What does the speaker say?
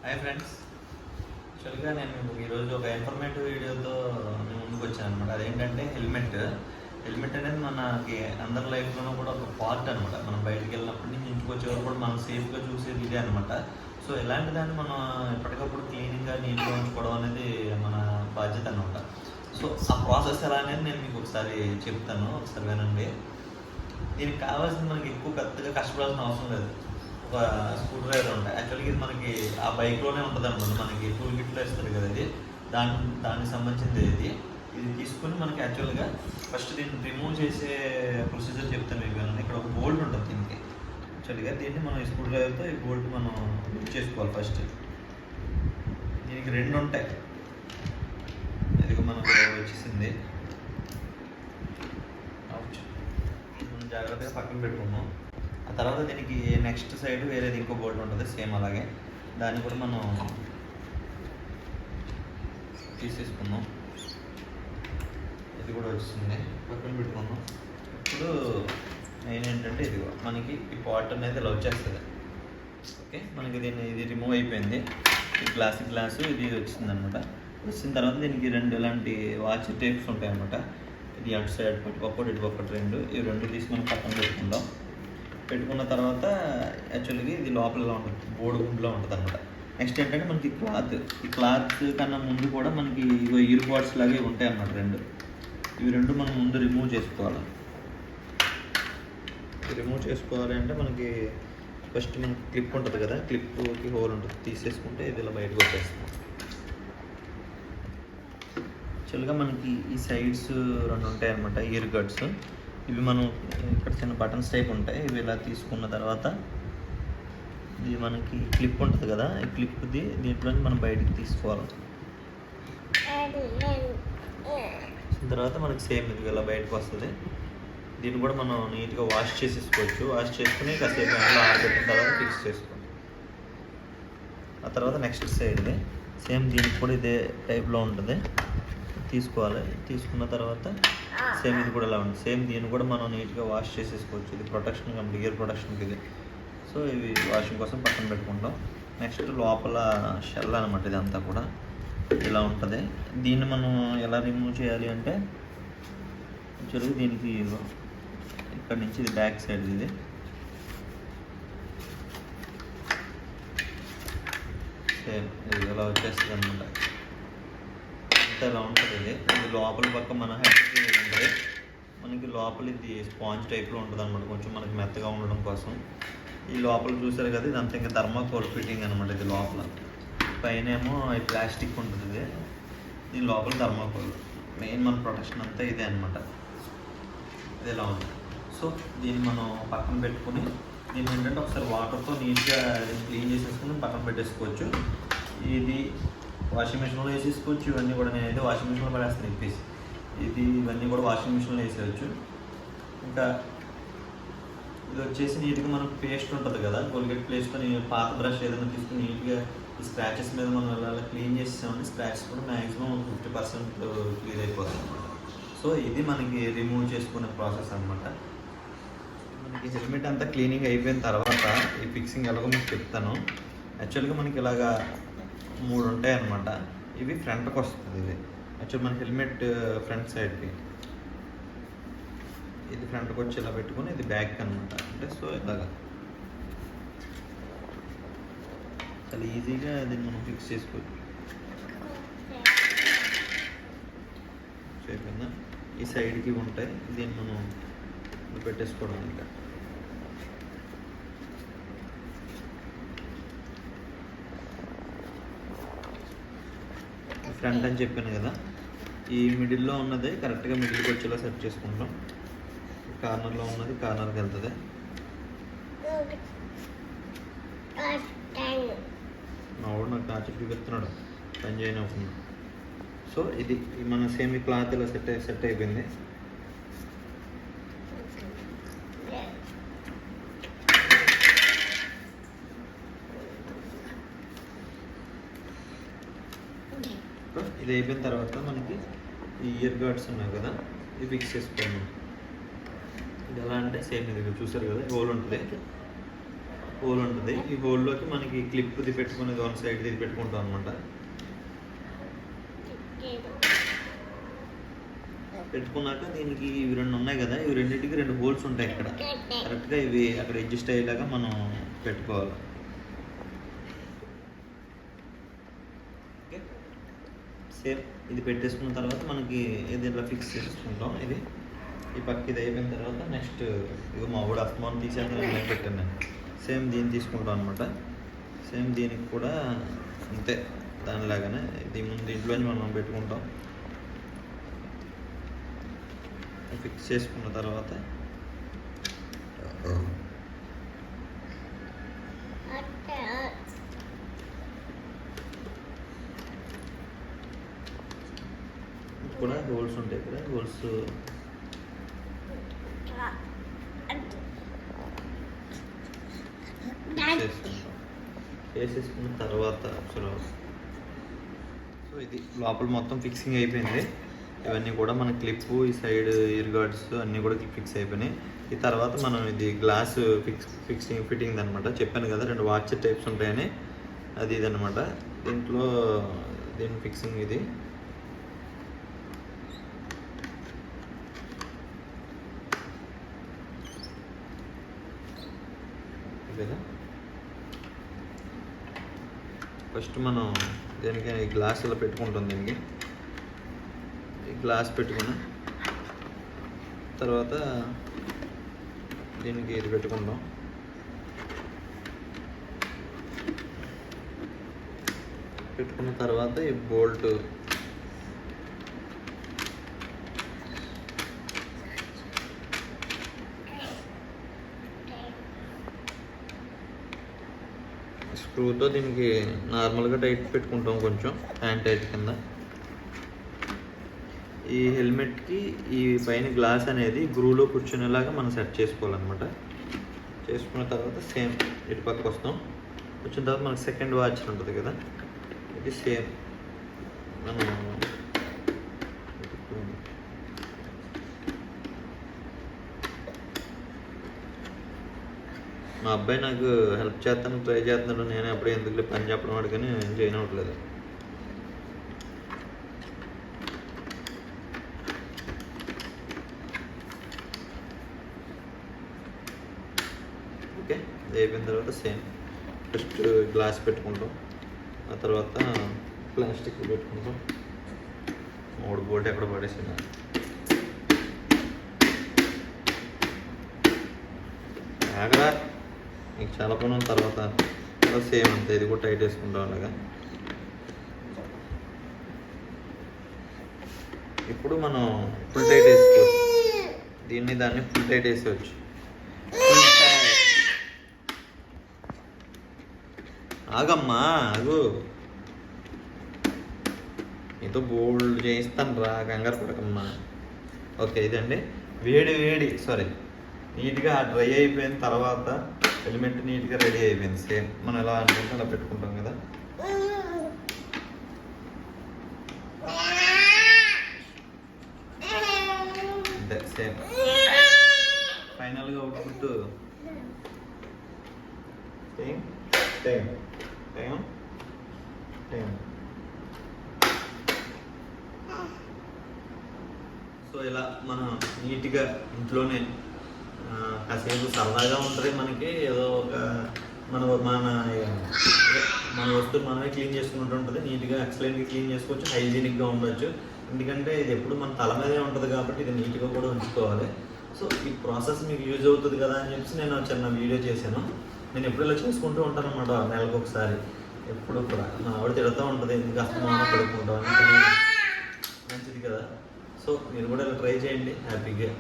Hi friends, యాక్చువల్గా నేను ఈరోజు ఒక ఇన్ఫర్మేటివ్ వీడియోతో నేను ముందుకు వచ్చాను అనమాట. అదేంటంటే హెల్మెట్ అనేది మనకి అందరి లైఫ్లోనూ కూడా ఒక పార్ట్ అనమాట. మనం బయటికి వెళ్ళినప్పటి నుంచి ఇంటికి వచ్చేవారు కూడా మనం సేఫ్గా చూసేది ఇదే అనమాట. సో ఇలాంటి దాన్ని మనం ఎప్పటికప్పుడు క్లీనింగ్గా నీట్గా ఉంచుకోవడం అనేది మన బాధ్యత అనమాట. సో ఆ ప్రాసెస్ ఎలా అనేది నేను మీకు ఒకసారి చెప్తాను, ఒకసారి వినండి. దీనికి కావాల్సింది మనకి ఎక్కువ పెద్దగా కష్టపడాల్సిన అవసరం లేదు. ఒక స్క్రూ డ్రైవర్ ఉంటాయి. యాక్చువల్గా ఇది మనకి ఆ బైక్లోనే ఉంటుంది అనమాట. మనకి టూల్ కిట్లో ఇస్తుంది కదా, ఇది దానికి సంబంధించింది. ఇది తీసుకుని మనకి యాక్చువల్గా ఫస్ట్ దీన్ని రిమూవ్ చేసే ప్రొసీజర్ చెప్తాను మీకు. ఇక్కడ ఒక బోల్ట్ ఉంటుంది దీనికి. యాక్చువల్గా దీన్ని మనం ఈ స్క్రూ డ్రైవర్తో ఈ బోల్ట్ మనం యూజ్ చేసుకోవాలి. ఫస్ట్ దీనికి రెండు ఉంటాయి. ఇది మనకు వచ్చేసింది. మనం జాగ్రత్తగా పక్కన పెట్టుకున్నాం. ఆ తర్వాత దీనికి నెక్స్ట్ సైడ్ వేరేది ఇంకో బోల్ట్ ఉంటుంది సేమ్ అలాగే. దాన్ని కూడా మనం తీసేసుకుందాం. ఇది కూడా వచ్చింది, పక్కన పెట్టుకుందాం. ఇప్పుడు మెయిన్ ఏంటంటే ఇది మనకి ఈ పార్ట్ అనేది ఇలా వచ్చేస్తుంది. ఓకే, మనకి ఇది రిమూవ్ అయిపోయింది. ఈ గ్లాసు ఇది వచ్చింది అనమాట. వచ్చిన తర్వాత దీనికి రెండు ఇలాంటి వాచ్ టేప్స్ ఉంటాయి అనమాట. ఇది అటు సైడ్ ఒకటి ఇటు ఒకటి రెండు, ఈ రెండు తీసి మనం పక్కన పెట్టుకున్న తర్వాత యాక్చువల్గా ఇది లోపల ఉంటుంది, బోర్డు గుండులో ఉంటుంది అనమాట. నెక్స్ట్ ఏంటంటే మనకి ఈ క్లాత్ కన్నా ముందు కూడా మనకి ఇయర్ పాడ్స్ లాగే ఉంటాయి అన్నమాట రెండు. ఇవి రెండు మనం ముందు రిమూవ్ చేసుకోవాలి. రిమూవ్ చేసుకోవాలి అంటే మనకి ఫస్ట్ మనకి క్లిప్ ఉంటుంది కదా, క్లిప్కి హోల్ ఉంటుంది, తీసేసుకుంటే ఇది ఇలా బయటకు వచ్చేస్తుంది. యాక్చువల్గా మనకి ఈ సైడ్స్ రెండు ఉంటాయి అన్నమాట, ఇయర్ గడ్స్. ఇవి మనం ఇక్కడ చిన్న బటన్స్ టైప్ ఉంటాయి. ఇవి ఇలా తీసుకున్న తర్వాత ఇది మనకి క్లిప్ ఉంటుంది కదా, ఈ క్లిప్ది దీంట్లో మనం బయటికి తీసుకోవాలి. తర్వాత మనకి సేమ్ ఇది ఇలా బయటకు వస్తుంది. దీన్ని కూడా మనం నీట్గా వాష్ చేసేసుకోవచ్చు. వాష్ చేసుకుని కాసేపు ఎండలో ఆరబెట్టిన తర్వాత ఫిక్స్ చేసుకోవాలి. ఆ తర్వాత నెక్స్ట్ సైడ్ది సేమ్ దీనికి కూడా ఇదే టైప్లో ఉంటుంది, తీసుకోవాలి. తీసుకున్న తర్వాత సేమ్ ఇది కూడా ఇలా ఉంటుంది. సేమ్ దీన్ని కూడా మనం నీట్గా వాష్ చేసేసుకోవచ్చు. ఇది ప్రొటెక్షన్ కంపెనీ, ఇయర్ ప్రొటెక్షన్కి ఇది. సో ఇవి వాషింగ్ కోసం పక్కన పెట్టుకుంటాం. నెక్స్ట్ లోపల షెల్ అనమాట, ఇదంతా కూడా ఇలా ఉంటుంది. దీన్ని మనం ఎలా రిమూవ్ చేయాలి అంటే యాక్చువల్గా దీనికి ఇక్కడ నుంచి ఇది బ్యాక్ సైడ్, ఇది సేమ్ ఇది ఇలా వచ్చేస్తుంది అనమాట. ఇలా ఉంటుంది. ఇది లోపల పక్క మన హెడ్కి ఉంటుంది. మనకి లోపల ఇది స్పాంజ్ టైప్లో ఉంటుంది అనమాట, కొంచెం మనకి మెత్తగా ఉండడం కోసం. ఈ లోపల చూసారు కదా, ఇదంతా ఇంకా థర్మాకోల్ ఫిట్టింగ్ అనమాట. ఇది లోపల పైన ఏమో ఈ ప్లాస్టిక్ ఉంటుంది, దీని లోపల థర్మాకోల్. మెయిన్ మన ప్రొటెక్షన్ అంతా ఇదే అనమాట. ఇది ఇలా ఉంది. సో దీన్ని మనం పక్కన పెట్టుకుని దీన్ని ఏంటంటే ఒకసారి వాటర్తో నీట్గా క్లీన్ చేసేసుకుని పక్కన పెట్టేసుకోవచ్చు. ఇది వాషింగ్ మిషన్లో వేసేసుకోవచ్చు. ఇవన్నీ కూడా నేనైతే వాషింగ్ మిషన్లో పడేస్తాను ఇప్పేసి. ఇవన్నీ కూడా వాషింగ్ మిషన్లో వేసేయచ్చు. ఇంకా ఇది వచ్చేసి నీట్గా మనకు పేస్ట్ ఉంటుంది కదా, కోల్గేట్ పేస్ట్తో పాత బ్రష్ ఏదైనా తీసుకుని నీట్గా ఈ స్క్రాచెస్ మీద మనం ఇలా క్లీన్ చేసేసామని స్క్రాచెస్ కూడా మ్యాక్సిమం 50% క్లియర్ అయిపోతుంది అనమాట. సో ఇది మనకి రిమూవ్ చేసుకునే ప్రాసెస్ అనమాట. మనకి హెల్మెట్ అంతా క్లీనింగ్ అయిపోయిన తర్వాత ఈ ఫిక్సింగ్ ఎలాగో మీకు చెప్తాను. యాక్చువల్గా మనకి ఇలాగా 3 ఉంటాయి అన్నమాట. ఇవి ఫ్రంట్కి వస్తుంది. ఇది యాక్చువల్ మన హెల్మెట్ ఫ్రంట్ సైడ్కి, ఇది ఫ్రంట్కి వచ్చి ఇలా పెట్టుకుని ఇది బ్యాక్ అనమాట. అంటే సో ఇలాగా చాలా ఈజీగా దీన్ని మనం ఫిక్స్ చేసుకోవచ్చు. అయిపోయిందా? ఈ సైడ్కి ఉంటాయి, దీన్ని మనం పెట్టేసుకోవడం. ఇంకా ఫ్రంట్ అని చెప్పాను కదా, ఈ మిడిల్లో ఉన్నది కరెక్ట్గా మిడిల్కి వచ్చేలా సెట్ చేసుకుంటాం. కార్నర్లో ఉన్నది కార్నర్కి వెళ్తుంది. మావాడు నాకు కాచి చూపిస్తున్నాడు పని చేయనకుండా. సో ఇది మన సేమ్ క్లాత్ ఇలా సెట్ అయిపోయింది. ఇది అయిపోయిన తర్వాత మనకి ఈ ఇయర్ గార్డ్స్ ఉన్నాయి కదా, ఇవి ఫిక్స్ చేసుకోండి. ఇది ఎలా అంటే సేమ్ ఇది చూసారు కదా, హోల్ ఉంటుంది. హోల్ ఉంటుంది. ఈ హోల్లోకి మనకి క్లిప్ది పెట్టుకునేది వన్ సైడ్ ఇది పెట్టుకుంటాం అనమాట. పెట్టుకున్నాక దీనికి ఇవి రెండు ఉన్నాయి కదా, ఇవి రెండింటికి 2 హోల్స్ ఉంటాయి ఇక్కడ. కరెక్ట్గా ఇవి అక్కడ అడ్జస్ట్ అయ్యేలాగా మనం పెట్టుకోవాలి. ఓకే, సేమ్ ఇది పెట్టేసుకున్న తర్వాత మనకి దీంట్లో ఫిక్స్ చేసుకుంటాం. ఇది ఈ పక్క ఇది అయిపోయిన తర్వాత నెక్స్ట్ ఇవి మా ఊడు అస్తమానం తీసేద్దాం పెట్టాను నేను. సేమ్ దీన్ని తీసుకుంటాం అనమాట. సేమ్ దీనికి కూడా అంతే, దానిలాగానే దీంట్లోంచి మనం పెట్టుకుంటాం. ఫిక్స్ చేసుకున్న తర్వాత కూడా హోల్స్ ఉంటాయి కదా, హోల్స్ చేసేసుకున్న తర్వాత సో ఇది లోపల మొత్తం ఫిక్సింగ్ అయిపోయింది. ఇవన్నీ కూడా మన క్లిప్పు, ఈ సైడ్ ఇయర్ గార్డ్స్ అన్నీ కూడా ఫిక్స్ అయిపోయినాయి. ఈ తర్వాత మనం ఇది గ్లాస్ ఫిట్టింగ్ అనమాట. చెప్పాను కదా 2 వాచ్ టైప్స్ ఉంటాయని, అది ఇదనమాట. దీంట్లో దీని ఫిక్సింగ్ ఇది. కదా ఫస్ట్ మనం దీనికి ఈ గ్లాస్ ఇలా పెట్టుకుంటాం. దీనికి ఈ గ్లాస్ పెట్టుకుని తర్వాత దీనికి ఇది పెట్టుకుంటాం. పెట్టుకున్న తర్వాత ఈ బోల్ట్ స్క్రూతో దీనికి నార్మల్గా టైట్ పెట్టుకుంటాం, కొంచెం హ్యాండ్ టైట్ కింద. ఈ హెల్మెట్కి ఈ పైన గ్లాస్ అనేది గ్రూలో కూర్చునేలాగా మనం సెట్ చేసుకోవాలన్నమాట. చేసుకున్న తర్వాత సేమ్ ఇటు పక్కకు వస్తాం. వచ్చిన తర్వాత మనకి సెకండ్ వాచ్ ఉంటుంది కదా, ఇది సేమ్ మనం మా అబ్బాయి నాకు హెల్ప్ చేస్తాను ట్రై చేస్తున్నాడు. నేను ఎప్పుడు ఎందుకు పని చెప్పడం వాడు కానీ నేను చేయనవట్లేదు. ఓకే, ఇది అయిపోయిన తర్వాత సేమ్ ఫస్ట్ గ్లాస్ పెట్టుకుంటాం, ఆ తర్వాత ప్లాస్టిక్ పెట్టుకుంటాం. 3 బోల్ట్ ఎక్కడ పడేసిన ఆగరా, మీకు చాలా పని ఉన్న తర్వాత సేమ్ అంతే. ఇది కూడా టైట్ వేసుకుంటాం అలాగా. ఇప్పుడు మనం ఫుల్ టైట్ వేసుకోవచ్చు. దాన్ని ఫుల్ టైట్ వేసుకోవచ్చు. ఆగమ్మా ఆగు, మీతో బోల్డ్ చేయిస్తాను రా, కంగారు పడకమ్మా. ఓకే, ఇదండి నీట్గా డ్రై అయిపోయిన తర్వాత హెల్మెట్ నీట్గా రెడీ అయిపోయింది. సేమ్ మనం ఎలా అనుకుంటే అలా పెట్టుకుంటాం కదా. అంతే సేమ్. ఫైనల్గా అవుట్పుట్ టైం. సో ఇలా మనం నీట్గా ఇంట్లోనే కాసేపు సరదాగా ఉంటుంది మనకి. ఏదో ఒక మన వస్తువులు మనమే క్లీన్ చేసుకుంటూ ఉంటుంది. నీట్గా ఎక్సలెంట్గా క్లీన్ చేసుకోవచ్చు, హైజీనిక్గా ఉండొచ్చు. ఎందుకంటే ఇది ఎప్పుడు మన తల మీదే ఉంటుంది కాబట్టి ఇది నీట్గా కూడా ఉంచుకోవాలి. సో ఈ ప్రాసెస్ మీకు యూజ్ అవుతుంది కదా అని చెప్పి నేను చిన్న వీడియో చేశాను. నేను ఎప్పుడు ఇలా చేసుకుంటూ ఉంటాను అన్నమాట, నెలకు ఒకసారి. ఎప్పుడు కూడా మా ఆవిడ తిడుతూ ఉంటుంది, ఎందుకు అస్తమానం పడుకుంటాం, మంచిది కదా. సో మీరు కూడా ఇలా ట్రై చేయండి హ్యాపీగా.